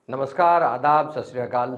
नमस्कार, आदाब, सत श्री अकाल।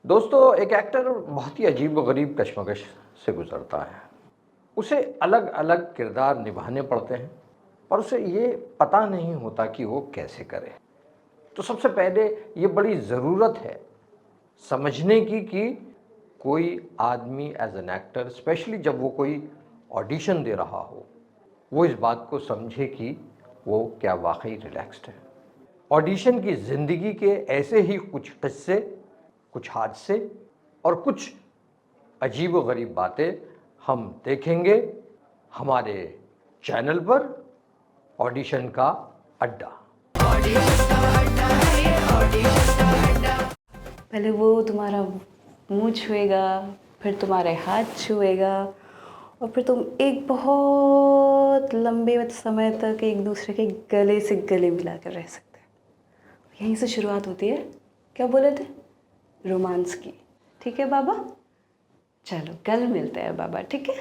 दोस्तों, एक एक्टर बहुत ही अजीब-व-गरीब कशमकश से गुज़रता है। उसे अलग-अलग किरदार निभाने पड़ते हैं और उसे ये पता नहीं होता कि वो कैसे करे। तो सबसे पहले ये बड़ी ज़रूरत है समझने की कि कोई आदमी एज़ एन एक्टर, स्पेशली जब वो कोई ऑडिशन दे रहा हो, वो इस बात को समझे कि वो क्या वाक़ई रिलैक्स्ड है। ऑडिशन की ज़िंदगी के ऐसे ही कुछ किस्से, कुछ हादसे और कुछ अजीब-व-गरीब बातें हम देखेंगे हमारे चैनल पर ऑडिशन का अड्डा। पहले वो तुम्हारा मुँह छुएगा, फिर तुम्हारे हाथ छुएगा और फिर तुम एक बहुत लंबे समय तक एक दूसरे के गले से गले मिलाकर रह सकते हो। यहीं से शुरुआत होती है, क्या बोले थे, रोमांस की। ठीक है बाबा, चलो कल मिलते हैं बाबा, ठीक है।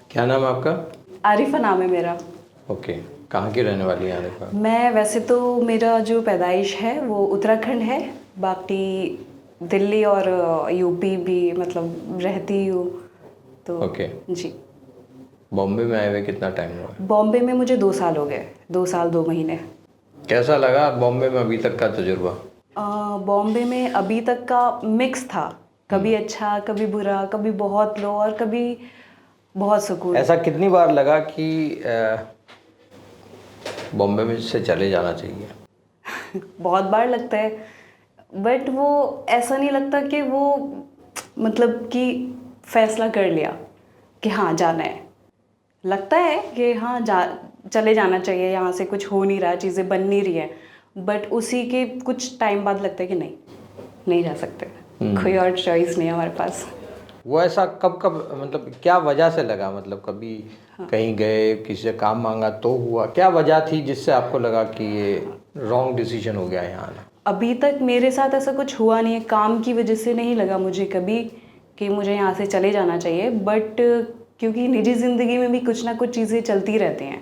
क्या नाम है आपका? आरिफा नाम है मेरा। ओके, कहाँ की रहने वाली हैं आरिफा? मैं वैसे तो मेरा जो पैदाइश है वो उत्तराखंड है, बाकी दिल्ली और यूपी भी मतलब रहती हूँ तो। ओके। जी। बॉम्बे में आए हुए कितना टाइम हुआ है? बॉम्बे में मुझे 2 साल हो गए, 2 साल 2 महीने। कैसा लगा बॉम्बे में अभी तक का तजुर्बा? बॉम्बे में अभी तक का मिक्स था, कभी अच्छा, कभी बुरा, कभी बहुत लो और कभी बहुत सुकून। ऐसा कितनी बार लगा कि बॉम्बे में से चले जाना चाहिए? बहुत बार लगता है, बट वो ऐसा नहीं लगता कि वो मतलब कि फैसला कर लिया कि हाँ जाना है। लगता है कि हाँ चले जाना चाहिए, यहाँ से कुछ हो नहीं रहा, चीज़ें बन नहीं रही है, बट उसी के कुछ टाइम बाद लगता है कि नहीं जा सकते, कोई और चॉइस नहीं है हमारे पास। वो ऐसा कब मतलब क्या वजह से लगा? मतलब कभी कहीं गए, किसी से काम मांगा तो हुआ? क्या वजह थी जिससे आपको लगा कि ये रॉन्ग डिसीजन हो गया यहाँ आना? अभी तक मेरे साथ ऐसा कुछ हुआ नहीं है, काम की वजह से नहीं लगा मुझे कभी कि मुझे यहाँ से चले जाना चाहिए, बट क्योंकि निजी ज़िंदगी में भी कुछ ना कुछ चीज़ें चलती रहती हैं,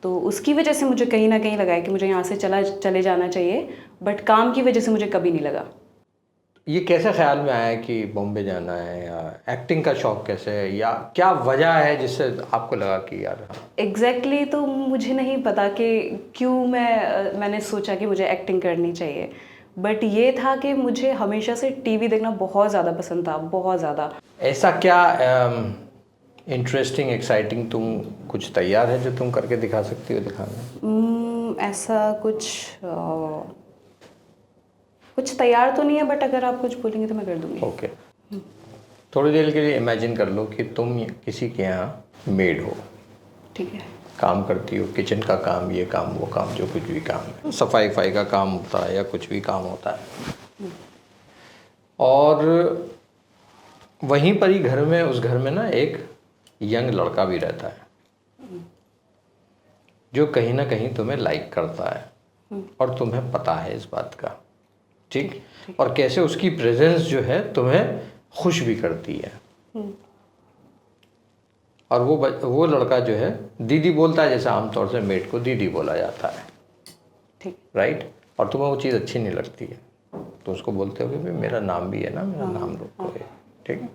तो उसकी वजह से मुझे कहीं ना कहीं लगा है कि मुझे यहाँ से चले जाना चाहिए, बट काम की वजह से मुझे कभी नहीं लगा। ये कैसे ख्याल में आया कि बॉम्बे जाना है, या एक्टिंग का शौक कैसे है, या क्या वजह है जिससे आपको लगा कि यार? एग्जैक्टली तो मुझे नहीं पता कि क्यों मैंने सोचा कि मुझे एक्टिंग करनी चाहिए, बट ये था कि मुझे हमेशा से टीवी देखना बहुत ज़्यादा पसंद था, बहुत ज़्यादा। ऐसा क्या इंटरेस्टिंग, एक्साइटिंग तुम कुछ तैयार है जो तुम करके दिखा सकती हो दिखाने? ऐसा कुछ तैयार तो नहीं है, बट अगर आप कुछ बोलेंगे तो मैं कर दूँगी। ओके। थोड़ी देर के लिए इमेजिन कर लो कि तुम किसी के यहाँ मेड हो, ठीक है। काम करती हो, किचन का काम, ये काम, वो काम, जो कुछ भी काम है, सफाई वफाई का काम होता है या कुछ भी काम होता है, और वहीं पर ही घर में, उस घर में ना एक यंग लड़का भी रहता है जो कहीं ना कहीं तुम्हें लाइक करता है और तुम्हें पता है इस बात का, ठीक? और कैसे उसकी प्रेजेंस जो है तुम्हें खुश भी करती है। और वो लड़का जो है दीदी बोलता है, जैसे आमतौर से मेड को दीदी बोला जाता है, ठीक। राइट? और तुम्हें वो चीज़ अच्छी नहीं लगती है, तो उसको बोलते हो कि भाई मेरा नाम भी है ना, मेरा नाम रखो, ठीक है?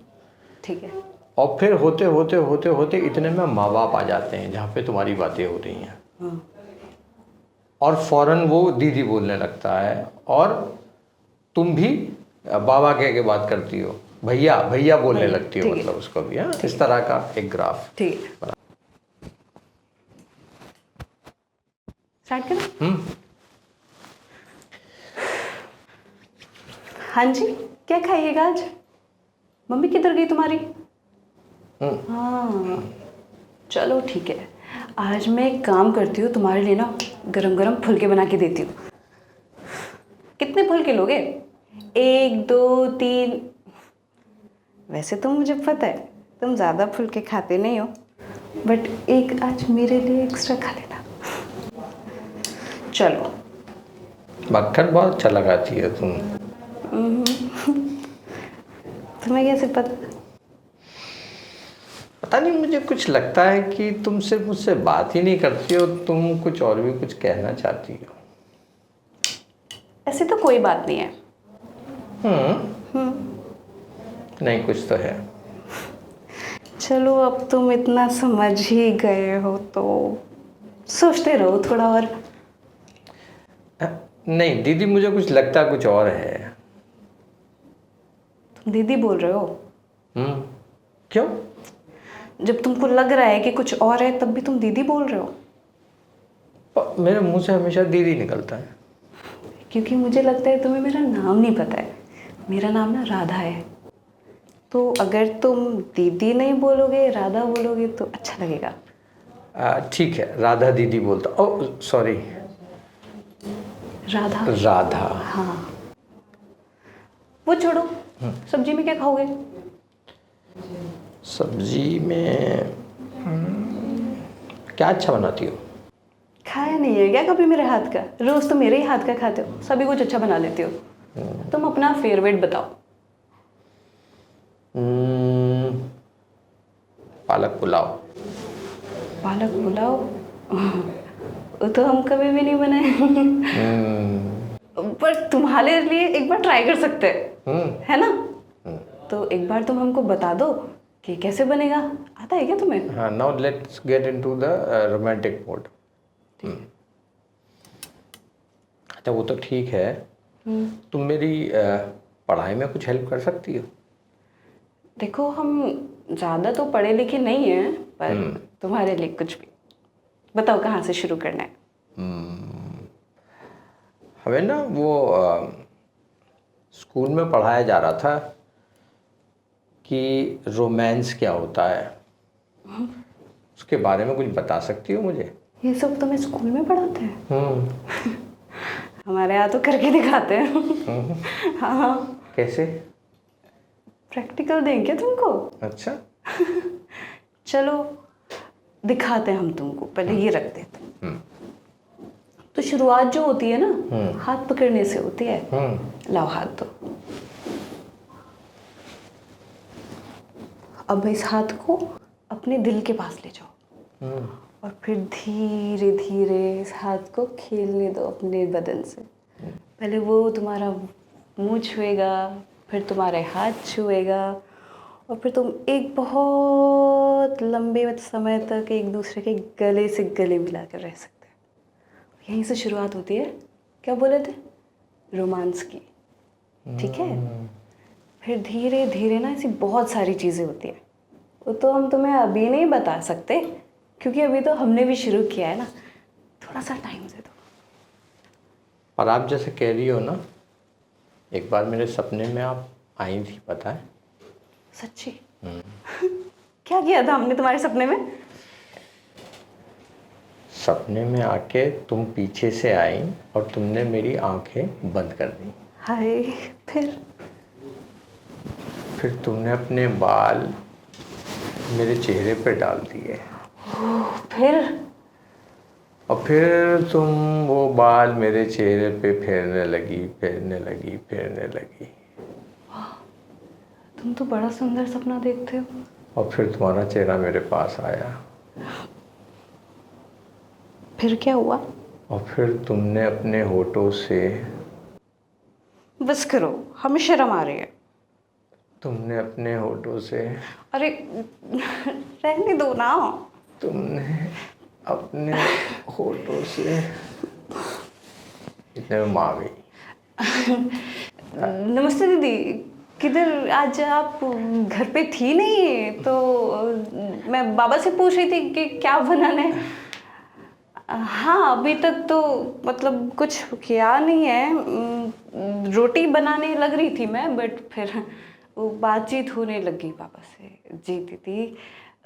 ठीक है। और फिर होते होते होते होते इतने में माँ बाप आ जाते हैं जहाँ पे तुम्हारी बातें हो रही हैं, और फौरन वो दीदी बोलने लगता है और तुम भी बाबा कह के बात करती हो, भैया भैया बोलने लगती हो, मतलब उसको भी। हाँ, इस तरह का एक ग्राफ। ठीक है, स्टार्ट करें? हाँ जी, क्या खाइएगा आज? मम्मी किधर गई तुम्हारी? हाँ चलो ठीक है, आज मैं एक काम करती हूँ, तुम्हारे लिए ना गरम गरम फुलके बना के देती हूँ। कितने फुलके लोगे? 1 2 3? वैसे तो मुझे पता है तुम ज़्यादा फुलके खाते नहीं हो, बट एक आज मेरे लिए एक्स्ट्रा खा लेना। चलो। मक्खन बहुत अच्छा लगाती है तुम। तुम्हें कैसे पता? पता नहीं, मुझे कुछ लगता है कि तुम सिर्फ मुझसे बात ही नहीं करती हो, तुम कुछ और भी कुछ कहना चाहती हो। ऐसी तो कोई बात नहीं है। नहीं, कुछ तो है। चलो, अब तुम इतना समझ ही गए हो तो सोचते रहो थोड़ा और। नहीं दीदी, मुझे कुछ लगता कुछ और है। तुम दीदी बोल रहे हो? क्यों? जब तुमको लग रहा है कि कुछ और है तब भी तुम दीदी बोल रहे हो? मेरे मुंह से हमेशा दीदी निकलता है। क्योंकि मुझे लगता है तुम्हें मेरा नाम नहीं पता है। मेरा नाम ना राधा है। तो अगर तुम दीदी नहीं बोलोगे, राधा बोलोगे तो अच्छा लगेगा। ठीक है, राधा दीदी बोलता। ओ सॉरी, राधा। राधा। हाँ, वो छोड़ो। सब्जी में क्या खाओगे? सब्जी में क्या अच्छा बनाती हो? खाया नहीं है क्या कभी मेरे हाथ का? रोज तो मेरे ही हाथ का खाते हो, सभी कुछ अच्छा बना लेते हो। तुम अपना फेवरेट बताओ। पालक पुलाव। पालक पुलाव? वो तो हम कभी भी नहीं बनाए। पर तुम्हारे लिए एक बार ट्राई कर सकते हैं, है ना? तो एक बार तुम हमको बता दो कि कैसे बनेगा। आता है क्या तुम्हें? हाँ, now let's get into the romantic mode. अच्छा, वो तो ठीक है। तुम मेरी पढ़ाई में कुछ हेल्प कर सकती हो? देखो, हम ज़्यादा तो पढ़े लिखे नहीं हैं, पर तुम्हारे लिए कुछ भी। बताओ कहाँ से शुरू करना है? हमें ना वो स्कूल में पढ़ाया जा रहा था कि रोमांस क्या होता है। उसके बारे में कुछ बता सकती हो मुझे? ये सब तुम्हें स्कूल में पढ़ाते हैं? हमारे यहाँ तो करके दिखाते हैं। हाँ। कैसे? प्रैक्टिकल देंगे तुमको? अच्छा। चलो, दिखाते हैं हम तुमको। पहले ये रख देते हैं। तो शुरुआत जो होती है ना, हाथ पकड़ने से होती है। लाओ हाथ दो। अब इस हाथ को अपने दिल के पास ले जाओ और फिर धीरे धीरे इस हाथ को खेलने दो अपने बदन से। पहले वो तुम्हारा मुंह छुएगा, फिर तुम्हारे हाथ छुएगा, और फिर तुम एक बहुत लंबे समय तक एक दूसरे के गले से गले मिला कर रह सकते हो। यहीं से शुरुआत होती है, क्या बोले थे, रोमांस की। ठीक है? फिर धीरे धीरे ना ऐसी बहुत सारी चीज़ें होती हैं। वो तो हम तुम्हें अभी नहीं बता सकते, क्योंकि अभी तो हमने भी शुरू किया है ना। थोड़ा सा टाइम दे दो। और आप जैसे कह रही हो ना, एक बार मेरे सपने में आप आई थी, पता है? सच्ची? क्या किया था हमने तुम्हारे सपने में? सपने में आके तुम पीछे से आई और तुमने मेरी आंखें बंद कर दी। हाय। फिर तुमने अपने बाल मेरे चेहरे पे डाल दिए। फिर और फिर तुम वो बाल मेरे चेहरे पे फेरने लगी, फेरने लगी, फेरने लगी। तुम तो बड़ा सुंदर सपना देखते हो। और फिर तुम्हारा चेहरा मेरे पास आया। फिर क्या हुआ? और फिर तुमने अपने होठों से, बस करो, हमें शर्म आ रही है। तुमने अपने होठों से, अरे रहने दो ना। तुमने अपने होठों से, इतने में माँ गई। नमस्ते दीदी, किधर? आज आप घर पे थी नहीं, तो मैं बाबा से पूछ रही थी कि क्या बनाने। हाँ, अभी तक तो मतलब कुछ किया नहीं है। रोटी बनाने लग रही थी मैं, बट फिर वो बातचीत होने लगी पापा से। जी दीदी।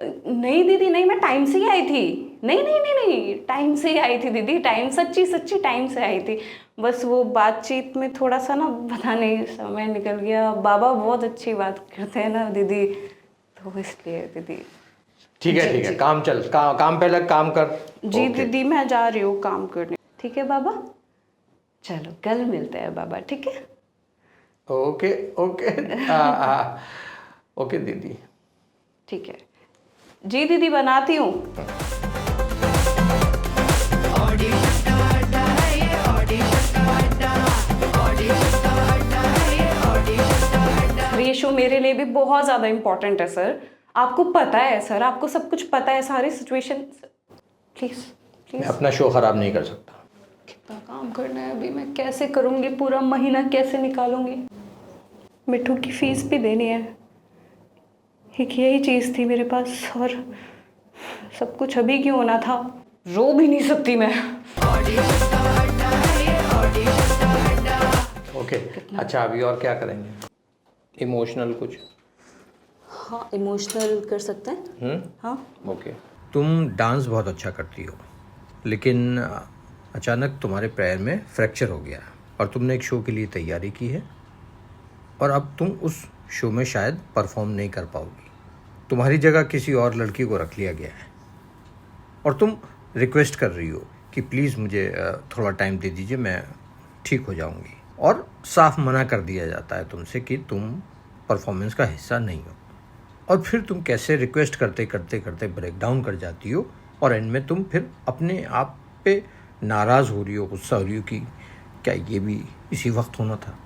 नहीं दीदी नहीं, मैं टाइम से ही आई थी। नहीं नहीं नहीं नहीं, टाइम से ही आई थी दीदी, टाइम, सच्ची सच्ची टाइम से आई थी। बस वो बातचीत में थोड़ा सा ना, पता नहीं, समय निकल गया। बाबा बहुत अच्छी बात करते हैं ना दीदी, तो इसलिए दीदी। ठीक है, जी, ठीक है, जी। काम पहले काम कर। जी ओके। दीदी, मैं जा रही हूँ काम करने। ठीक है बाबा? चलो, कल मिलते हैं बाबा, ठीक है? ओके। ओके। ओके दीदी। ठीक है। जी दीदी बनाती हूँ। सर ये शो मेरे लिए भी बहुत ज़्यादा इम्पोर्टेंट है सर। आपको पता है सर, आपको सब कुछ पता है, सारी सिचुएशन। प्लीज़ मैं प्लीज़। अपना शो ख़राब नहीं कर सकता। कितना काम करना है अभी, मैं कैसे करूँगी, पूरा महीना कैसे निकालूंगी। मिट्टू की फीस भी देनी है, एक यही चीज़ थी मेरे पास और सब कुछ अभी क्यों होना था। रो भी नहीं सकती मैं। ओके अच्छा, अभी और क्या करेंगे? इमोशनल कुछ? हाँ इमोशनल कर सकते हैं। हाँ ओके। तुम डांस बहुत अच्छा करती हो, लेकिन अचानक तुम्हारे पैर में फ्रैक्चर हो गया और तुमने एक शो के लिए तैयारी की है और अब तुम उस शो में शायद परफॉर्म नहीं कर पाओगी। तुम्हारी जगह किसी और लड़की को रख लिया गया है और तुम रिक्वेस्ट कर रही हो कि प्लीज़ मुझे थोड़ा टाइम दे दीजिए, मैं ठीक हो जाऊंगी, और साफ मना कर दिया जाता है तुमसे कि तुम परफॉर्मेंस का हिस्सा नहीं हो। और फिर तुम कैसे रिक्वेस्ट करते करते करते ब्रेक डाउन कर जाती हो और एंड में तुम फिर अपने आप पे नाराज़ हो रही हो, गुस्सा हो रही हो कि क्या ये भी इसी वक्त होना था।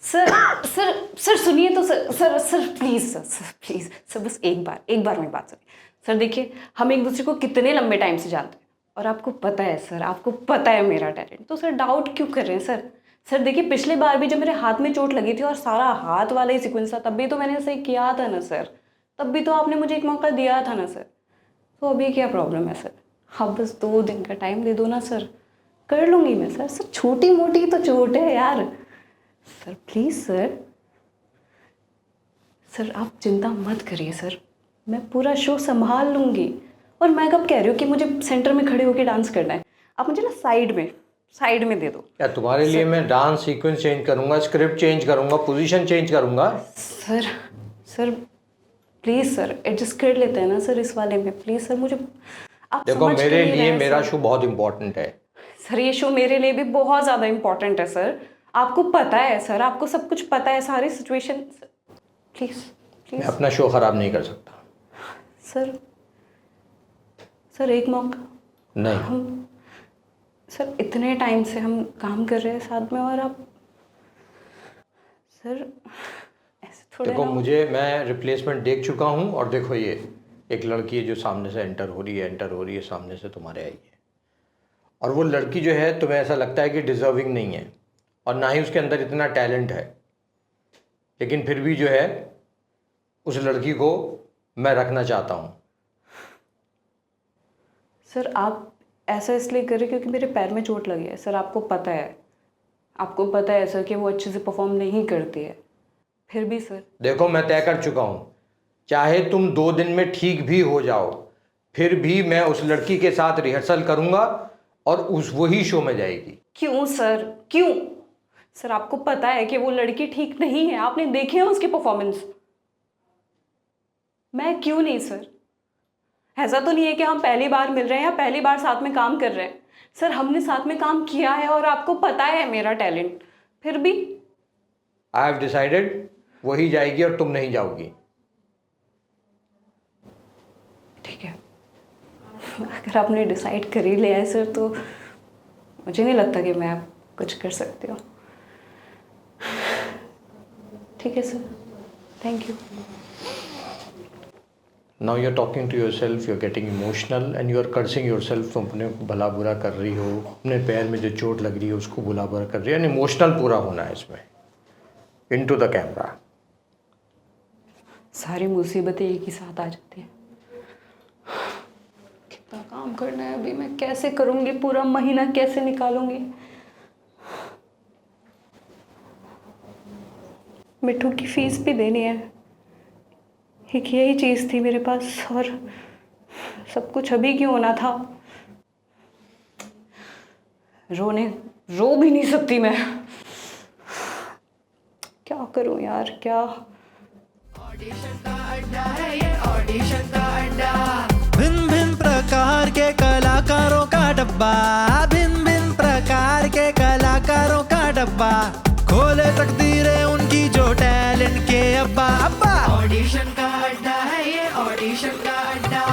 सर सर सर सुनिए तो sir sir sir please sir please sir, बस एक बार मेरी बात सुनिए सर। देखिए हम एक दूसरे को कितने लंबे टाइम से जानते हैं और आपको पता है सर, आपको पता है मेरा टैलेंट, तो सर डाउट क्यों कर रहे हैं सर? सर देखिए पिछली बार भी जब मेरे हाथ में चोट लगी थी और सारा हाथ वाला ही सीक्वेंस था, तब भी तो मैंने सही किया था ना सर, तब भी तो आपने मुझे एक मौका दिया था ना सर। तो अभी क्या प्रॉब्लम है सर? आप बस 2 दिन का टाइम दे दो ना सर, कर लूँगी मैं सर। सर छोटी मोटी तो चोट है यार सर, प्लीज़ सर। सर आप चिंता मत करिए सर, मैं पूरा शो संभाल लूँगी। और मैं कब कह रही हूँ कि मुझे सेंटर में खड़े होकर डांस करना है, आप मुझे ना साइड में दे दो। क्या तुम्हारे लिए मैं डांस सीक्वेंस चेंज करूंगा, स्क्रिप्ट चेंज करूंगा, पोजीशन चेंज करूंगा? सर प्लीज़ सर एडजस्ट कर लेते हैं ना सर इस वाले में, प्लीज़ सर। मुझे आप देखो समझ मेरे क्यों नहीं लिए रहे मेरा सर? शो बहुत इम्पोर्टेंट है। सर ये शो मेरे लिए भी बहुत ज़्यादा इम्पोर्टेंट है सर। आपको पता है सर, आपको सब कुछ पता है, सारी सिचुएशन। प्लीज़ मैं प्लीज़ अपना शो ख़राब नहीं कर सकता। सर एक मौका। नहीं सर इतने टाइम से हम काम कर रहे हैं साथ में और आप सर ऐसे थोड़े देखो ना। मैं रिप्लेसमेंट देख चुका हूँ और देखो ये एक लड़की है जो सामने से एंटर हो रही है सामने से तुम्हारे आई है, और वो लड़की जो है तुम्हें ऐसा लगता है कि डिज़र्विंग नहीं है और ना ही उसके अंदर इतना टैलेंट है, लेकिन फिर भी जो है उस लड़की को मैं रखना चाहता हूँ। सर आप ऐसा इसलिए कर रहे क्योंकि मेरे पैर में चोट लगी है सर। आपको पता है सर कि वो अच्छे से परफॉर्म नहीं करती है, फिर भी सर। देखो मैं तय कर चुका हूँ, चाहे तुम 2 दिन में ठीक भी हो जाओ, फिर भी मैं उस लड़की के साथ रिहर्सल करूँगा और उस वही शो में जाएगी। क्यों सर, क्यों? सर आपको पता है कि वो लड़की ठीक नहीं है, आपने देखे हैं उसकी परफॉर्मेंस। मैं क्यों नहीं सर? ऐसा तो नहीं है कि हम पहली बार मिल रहे हैं या पहली बार साथ में काम कर रहे हैं सर, हमने साथ में काम किया है और आपको पता है मेरा टैलेंट, फिर भी। आई हैव डिसाइडेड, वही जाएगी और तुम नहीं जाओगी। ठीक है, अगर आपने डिसाइड कर ही लिया है सर, तो मुझे नहीं लगता कि मैं कुछ कर सकती हूँ। ठीक है sir, thank you. Now you are talking to yourself, you are getting emotional and you are cursing yourself. तुम अपने को भला बुरा कर रही हो, अपने पैर में जो चोट लग रही है उसको भला बुरा कर रही है, एंड इमोशनल पूरा होना है इसमें, इनटू द कैमरा। सारी मुसीबतें एक ही साथ आ जाती हैं। कितना काम करना है अभी, मैं कैसे करूँगी, पूरा महीना कैसे निकालूंगी। मिट्टू की फीस भी देनी है, एक यही चीज़ थी मेरे पास और सब कुछ अभी क्यों होना था। रो भी नहीं सकती मैं, क्या करूं यार, क्या। भिन्न भिन्न प्रकार के कलाकारों का डब्बा, भिन्न भिन्न प्रकार के कलाकारों का डब्बा, खोले तकदीरें उनकी जो टैलेंट के अब्बा। अब्बा अब्बा ऑडिशन का अड्डा है ये, ऑडिशन का अड्डा।